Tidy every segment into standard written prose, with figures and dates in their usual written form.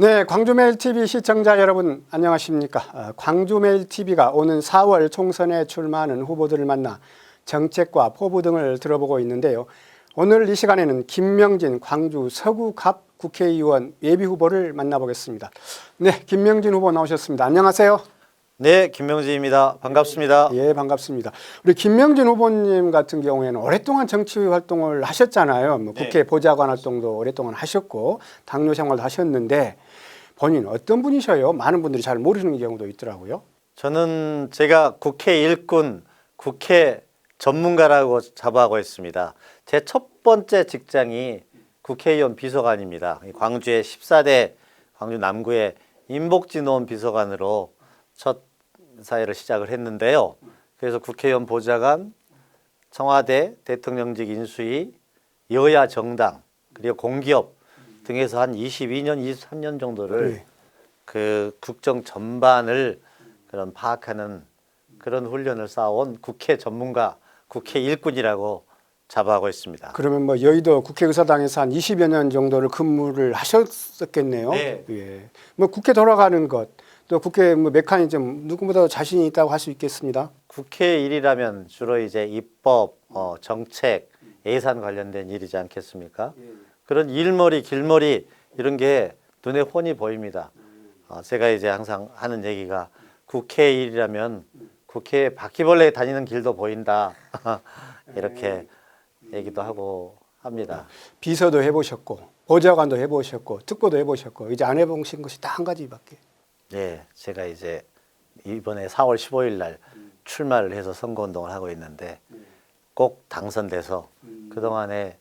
네, 광주메일TV 시청자 여러분 안녕하십니까. 광주메일TV가 오는 4월 총선에 출마하는 후보들을 만나 정책과 포부 등을 들어보고 있는데요. 오늘 이 시간에는 김명진 광주 서구갑 국회의원 예비후보를 만나보겠습니다. 네, 김명진 후보 나오셨습니다. 안녕하세요. 네, 김명진입니다. 반갑습니다. 예, 반갑습니다. 우리 김명진 후보님 같은 경우에는 오랫동안 정치 활동을 하셨잖아요. 뭐 국회 보좌관 활동도 오랫동안 하셨고 당뇨 생활도 하셨는데 본인 어떤 분이셔요? 많은 분들이 잘 모르는 경우도 있더라고요. 저는 제가 국회 일꾼, 국회 전문가라고 자부하고 있습니다. 제 첫 번째 직장이 국회의원 비서관입니다. 광주의 14대 광주 남구의 임복진의원 비서관으로 첫 사회를 시작을 했는데요. 그래서 국회의원 보좌관, 청와대, 대통령직 인수위, 여야 정당, 그리고 공기업 등에서 한 22년, 23년 정도를 그 국정 전반을 그런 파악하는 그런 훈련을 쌓아온 국회 전문가, 국회 일꾼이라고 자부하고 있습니다. 그러면 뭐 여의도 국회의사당에서 한 20여 년 정도를 근무를 하셨었겠네요. 네. 예. 뭐 국회 돌아가는 것, 또 국회 뭐 메커니즘 누구보다 자신이 있다고 할 수 있겠습니다. 국회 일이라면 주로 이제 입법, 정책, 예산 관련된 일이지 않겠습니까? 그런 일머리, 길머리 이런 게 눈에 훤히 보입니다. 제가 이제 항상 하는 얘기가 국회 일이라면 국회에 바퀴벌레 다니는 길도 보인다. 이렇게 얘기도 하고 합니다. 비서도 해보셨고 보좌관도 해보셨고 특보도 해보셨고 이제 안 해보신 것이 딱 한 가지밖에. 네, 제가 이제 이번에 4월 15일 날 출마를 해서 선거운동을 하고 있는데 꼭 당선돼서 그동안에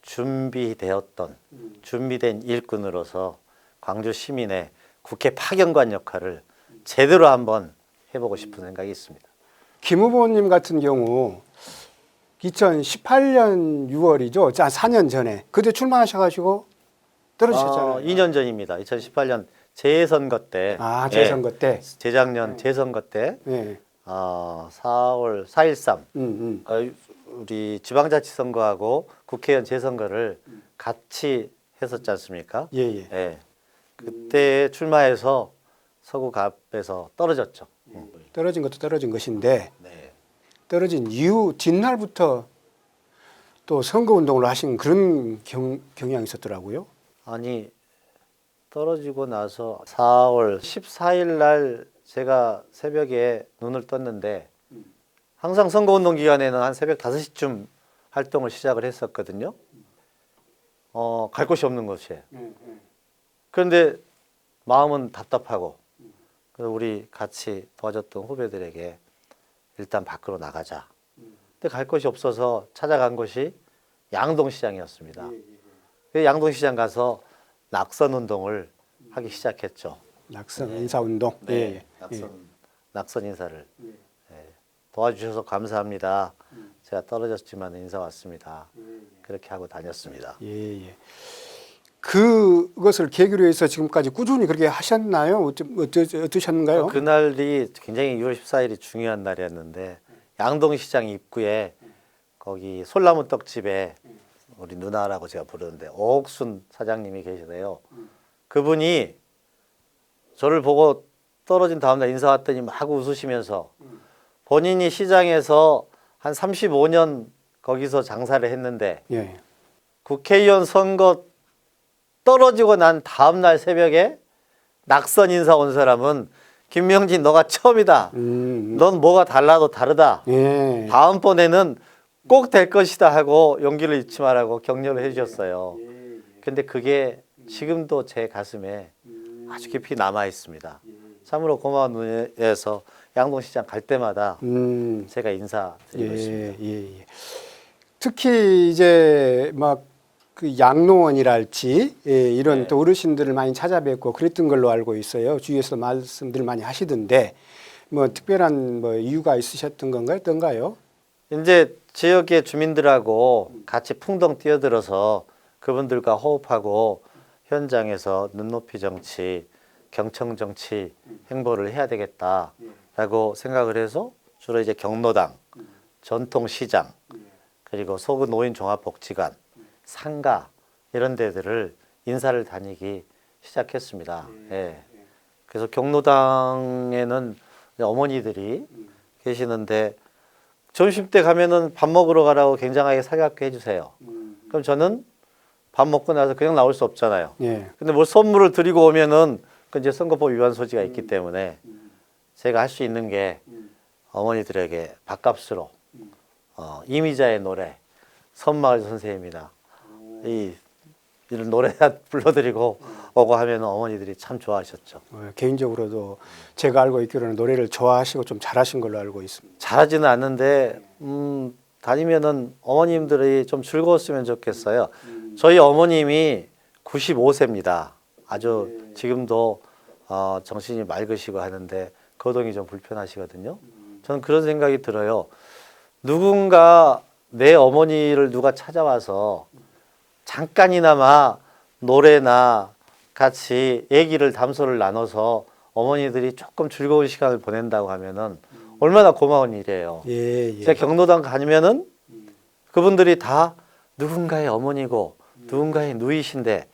준비되었던 준비된 일꾼으로서 광주 시민의 국회 파견관 역할을 제대로 한번 해보고 싶은 생각이 있습니다. 김 후보님 같은 경우 2018년 6월이죠. 자, 4년 전에 그때 출마하셔가지고 떨어지셨잖아요. 2년 전입니다. 2018년 재선거 때. 재선거 때. 재작년 재선거 때. 네. 4월 4.13 우리 지방자치선거하고 국회의원 재선거를 같이 했었지 않습니까? 예. 예. 그때 출마해서 서구갑에서 떨어졌죠. 떨어진 것도 떨어진 것인데 네. 떨어진 이후 뒷날부터 또 선거운동을 하신 그런 경향이 있었더라고요. 아니 떨어지고 나서 4월 14일 날 제가 새벽에 눈을 떴는데 항상 선거운동 기간에는 한 새벽 5시쯤 활동을 시작을 했었거든요. 갈 곳이 없는 곳이에요. 그런데 마음은 답답하고 그래서 우리 같이 도와줬던 후배들에게 일단 밖으로 나가자. 근데 갈 곳이 없어서 찾아간 곳이 양동시장이었습니다. 그래서 양동시장 가서 낙선 운동을 하기 시작했죠. 낙선 인사운동. 네, 낙선 인사를 도와주셔서 감사합니다. 제가 떨어졌지만 인사 왔습니다. 그렇게 하고 다녔습니다. 예. 그것을 계기로 해서 지금까지 꾸준히 그렇게 하셨나요? 어떠셨는가요? 그날이 굉장히 6월 14일이 중요한 날이었는데 양동시장 입구에 거기 솔나무 떡집에 우리 누나라고 제가 부르는데 오옥순 사장님이 계시네요. 그분이 저를 보고 떨어진 다음날 인사 왔더니 막 웃으시면서 본인이 시장에서 한 35년 거기서 장사를 했는데 국회의원 선거 떨어지고 난 다음날 새벽에 낙선 인사 온 사람은 김명진 너가 처음이다. 넌 뭐가 달라도 다르다. 다음번에는 꼭 될 것이다 하고 용기를 잃지 말라고 격려를 해주셨어요. 근데 그게 지금도 제 가슴에 아주 깊이 남아 있습니다. 참으로 고마운 눈에서 양동시장 갈 때마다 제가 인사드리고 있습니다. 특히 이제 막 그 양로원이랄지 이런 또 어르신들을 많이 찾아뵙고 그랬던 걸로 알고 있어요. 주위에서 말씀들 많이 하시던데 뭐 특별한 뭐 이유가 있으셨던 건가요? 어떤가요? 이제 지역의 주민들하고 같이 풍덩 뛰어들어서 그분들과 호흡하고 현장에서 눈높이 정치, 경청 정치 행보를 해야 되겠다라고 생각을 해서 주로 이제 경로당, 전통시장, 그리고 소그노인종합복지관, 상가 이런 데들을 인사를 다니기 시작했습니다. 예. 그래서 경로당에는 어머니들이 계시는데 점심 때 가면은 밥 먹으러 가라고 굉장하게 살갑게 해주세요. 그럼 저는 밥 먹고 나서 그냥 나올 수 없잖아요. 예. 근데 뭐 선물을 드리고 오면은 그 이제 선거법 위반 소지가 있기 때문에 제가 할 수 있는 게 어머니들에게 밥값으로 이미자의 노래 선마을 선생님이나 이런 노래 불러드리고 오고 하면 어머니들이 참 좋아하셨죠. 개인적으로도 제가 알고 있기로는 노래를 좋아하시고 좀 잘하신 걸로 알고 있습니다. 잘하지는 않는데 다니면은 어머님들이 좀 즐거웠으면 좋겠어요. 저희 어머님이 95세입니다. 아주 지금도 정신이 맑으시고 하는데 거동이 좀 불편하시거든요. 저는 그런 생각이 들어요. 누군가 내 어머니를 누가 찾아와서 잠깐이나마 노래나 같이 얘기를 담소를 나눠서 어머니들이 조금 즐거운 시간을 보낸다고 하면은 얼마나 고마운 일이에요. 예, 제가 경로당 가면은 그분들이 다 누군가의 어머니고 누군가의 누이신데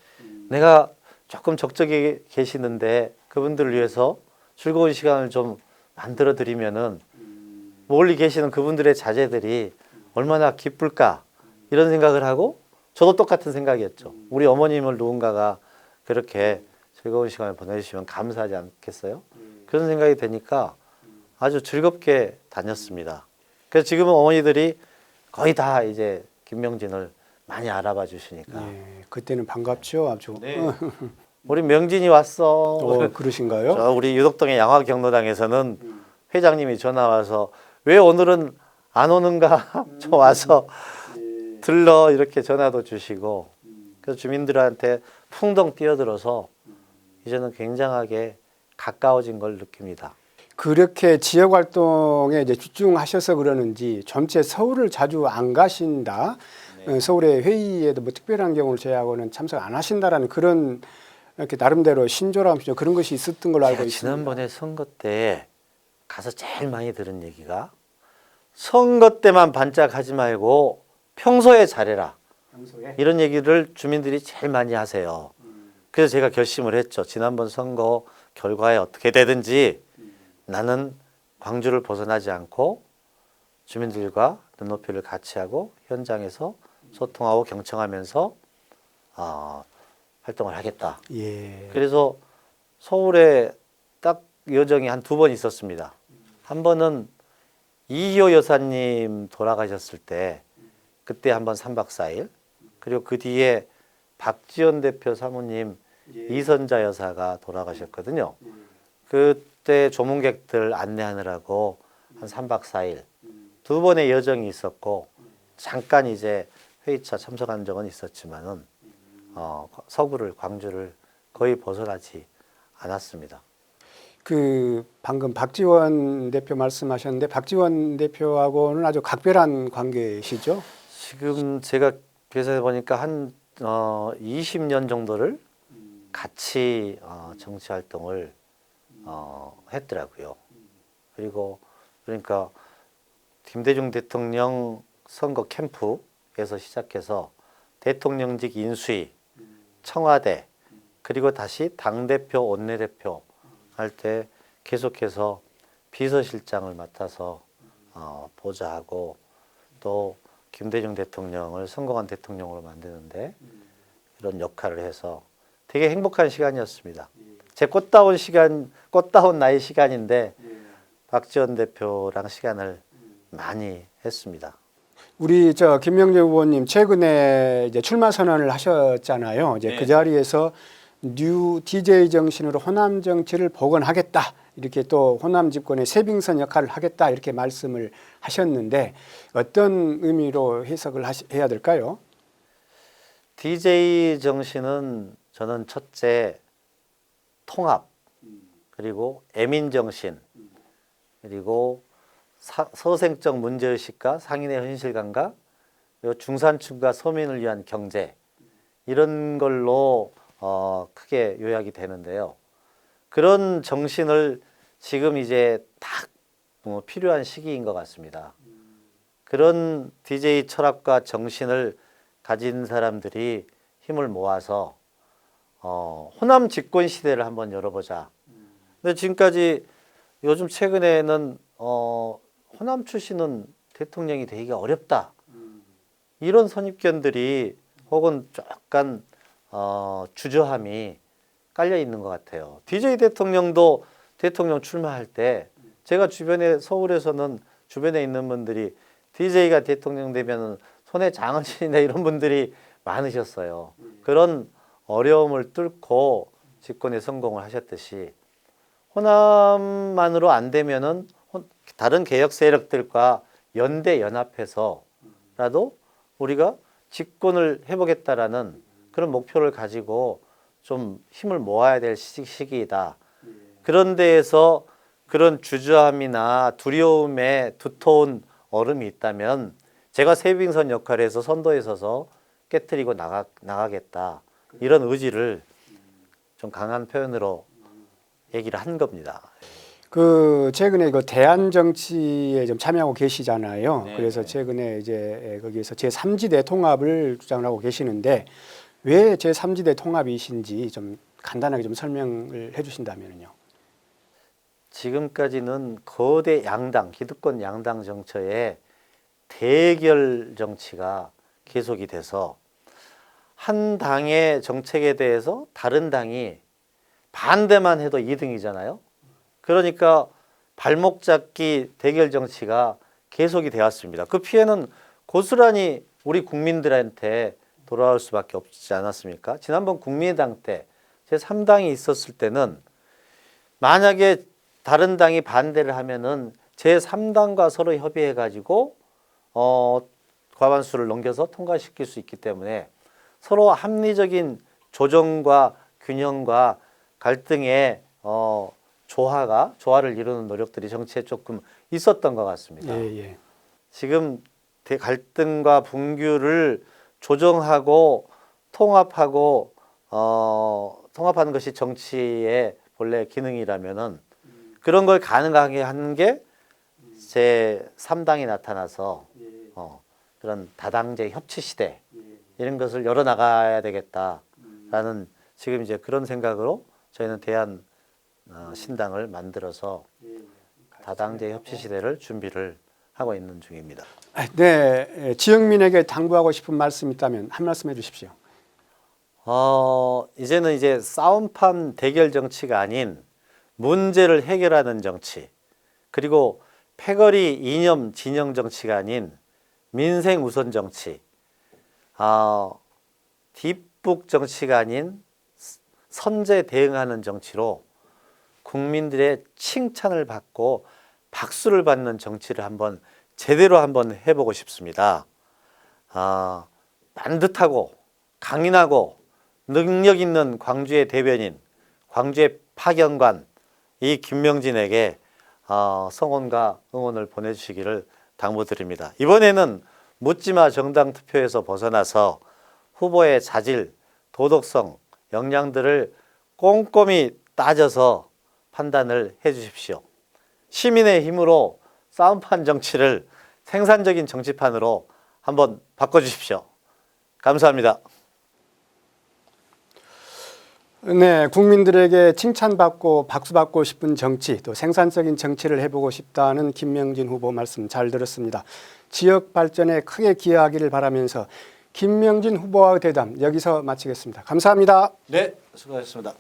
내가 조금 적적히 계시는데 그분들을 위해서 즐거운 시간을 좀 만들어 드리면은 멀리 계시는 그분들의 자제들이 얼마나 기쁠까 이런 생각을 하고 저도 똑같은 생각이었죠. 우리 어머님을 누군가가 그렇게 즐거운 시간을 보내주시면 감사하지 않겠어요? 그런 생각이 드니까 아주 즐겁게 다녔습니다. 그래서 지금은 어머니들이 거의 다 이제 김명진을 많이 알아봐 주시니까. 예, 그때는 반갑죠, 아주. 우리 명진이 왔어. 그러신가요? 저 우리 유덕동의 양화 경로당에서는 회장님이 전화 와서 왜 오늘은 안 오는가 좀 와서 들러 이렇게 전화도 주시고 그래서 주민들한테 풍덩 뛰어들어서 이제는 굉장히 가까워진 걸 느낍니다. 그렇게 지역 활동에 이제 집중하셔서 그러는지 전체 서울을 자주 안 가신다. 서울의 회의에도 뭐 특별한 경우를 제외하고는 참석 안 하신다라는 그런 이렇게 나름대로 신조람 그런 것이 있었던 걸로 알고 있습니다. 지난번에 선거 때 가서 제일 많이 들은 얘기가 선거 때만 반짝하지 말고 평소에 잘해라. 평소에? 이런 얘기를 주민들이 제일 많이 하세요. 그래서 제가 결심을 했죠. 지난번 선거 결과에 어떻게 되든지 나는 광주를 벗어나지 않고 주민들과 눈높이를 같이 하고 현장에서 소통하고 경청하면서 활동을 하겠다. 예. 그래서 서울에 딱 여정이 한 2번 있었습니다. 한 번은 이희호 여사님 돌아가셨을 때 그때 한번 3박 4일 그리고 그 뒤에 박지원 대표 사모님 이선자 여사가 돌아가셨거든요. 그때 조문객들 안내하느라고 한 3박 4일 2번의 여정이 있었고 잠깐 이제 회의차 참석한 적은 있었지만은 서구를 광주를 거의 벗어나지 않았습니다. 그 방금 박지원 대표 말씀하셨는데 박지원 대표하고는 아주 각별한 관계시죠? 지금 제가 계산해 보니까 한 20년 정도를 같이 정치 활동을 했더라고요. 그리고 그러니까 김대중 대통령 선거 캠프에서 시작해서 대통령직 인수위, 청와대, 그리고 다시 당대표, 원내대표 할 때 계속해서 비서실장을 맡아서 보좌하고 또 김대중 대통령을 선거관 대통령으로 만드는데 이런 역할을 해서 되게 행복한 시간이었습니다. 제 꽃다운 나이 시간인데 박지원 대표랑 시간을 많이 했습니다. 우리 김명재 후보님 최근에 이제 출마 선언을 하셨잖아요. 이제 그 자리에서 뉴 DJ 정신으로 호남 정치를 복원하겠다. 이렇게 또 호남 집권의 세빙선 역할을 하겠다. 이렇게 말씀을 하셨는데 어떤 의미로 해석을 해야 될까요? DJ 정신은 저는 첫째 통합, 그리고 애민 정신, 그리고 서생적 문제의식과 상인의 현실 감각, 그리고 중산층과 서민을 위한 경제 이런 걸로 크게 요약이 되는데요. 그런 정신을 지금 이제 딱 필요한 시기인 것 같습니다. 그런 DJ 철학과 정신을 가진 사람들이 힘을 모아서 호남 집권 시대를 한번 열어보자. 근데 지금까지 요즘 최근에는 호남 출신은 대통령이 되기가 어렵다. 이런 선입견들이 혹은 약간 주저함이 깔려 있는 것 같아요. DJ 대통령도 대통령 출마할 때 제가 주변에 서울에서는 주변에 있는 분들이 DJ가 대통령 되면 손에 장어진이나 이런 분들이 많으셨어요. 그런 어려움을 뚫고 집권에 성공을 하셨듯이 호남만으로 안 되면은 다른 개혁 세력들과 연대 연합해서라도 우리가 집권을 해보겠다라는 그런 목표를 가지고 좀 힘을 모아야 될 시기이다. 그런 데에서 그런 주저함이나 두려움에 두터운 얼음이 있다면 제가 세빙선 역할을 해서 선도에 서서 깨트리고 나가겠다. 이런 의지를 좀 강한 표현으로 얘기를 한 겁니다. 최근에 대한 정치에 좀 참여하고 계시잖아요. 네. 그래서 최근에 이제 거기에서 제3지대 통합을 주장을 하고 계시는데 왜 제3지대 통합이신지 좀 간단하게 좀 설명을 해주신다면요. 지금까지는 거대 양당, 기득권 양당 정처의 대결 정치가 계속이 돼서 한 당의 정책에 대해서 다른 당이 반대만 해도 2등이잖아요. 그러니까 발목 잡기 대결 정치가 계속이 되었습니다. 그 피해는 고스란히 우리 국민들한테 돌아올 수밖에 없지 않았습니까? 지난번 국민의당 때 제3당이 있었을 때는 만약에 다른 당이 반대를 하면은 제3당과 서로 협의해 가지고 과반수를 넘겨서 통과시킬 수 있기 때문에 서로 합리적인 조정과 균형과 갈등의 조화를 이루는 노력들이 정치에 조금 있었던 것 같습니다. 예. 지금 갈등과 분규를 조정하고 통합하고 통합하는 것이 정치의 본래 기능이라면은 그런 걸 가능하게 하는 게 제3당이 나타나서 그런 다당제 협치 시대 이런 것을 열어나가야 되겠다라는 지금 이제 그런 생각으로 저희는 대한 신당을 만들어서 다당제 협치 시대를 준비를 하고 있는 중입니다. 네, 지역민에게 당부하고 싶은 말씀 있다면 한 말씀 해주십시오. 이제는 이제 싸움판 대결 정치가 아닌 문제를 해결하는 정치, 그리고 패거리 이념 진영 정치가 아닌 민생 우선 정치, 뒷북 정치가 아닌 선제 대응하는 정치로 국민들의 칭찬을 받고 박수를 받는 정치를 제대로 한번 해보고 싶습니다. 반듯하고 강인하고 능력 있는 광주의 대변인, 광주의 파견관 이 김명진에게 성원과 응원을 보내주시기를 당부드립니다. 이번에는 묻지마 정당 투표에서 벗어나서 후보의 자질, 도덕성, 역량들을 꼼꼼히 따져서 판단을 해 주십시오. 시민의 힘으로 싸움판 정치를 생산적인 정치판으로 한번 바꿔주십시오. 감사합니다. 네, 국민들에게 칭찬받고 박수받고 싶은 정치, 또 생산적인 정치를 해보고 싶다는 김명진 후보 말씀 잘 들었습니다. 지역 발전에 크게 기여하기를 바라면서 김명진 후보와의 대담 여기서 마치겠습니다. 감사합니다. 네, 수고하셨습니다.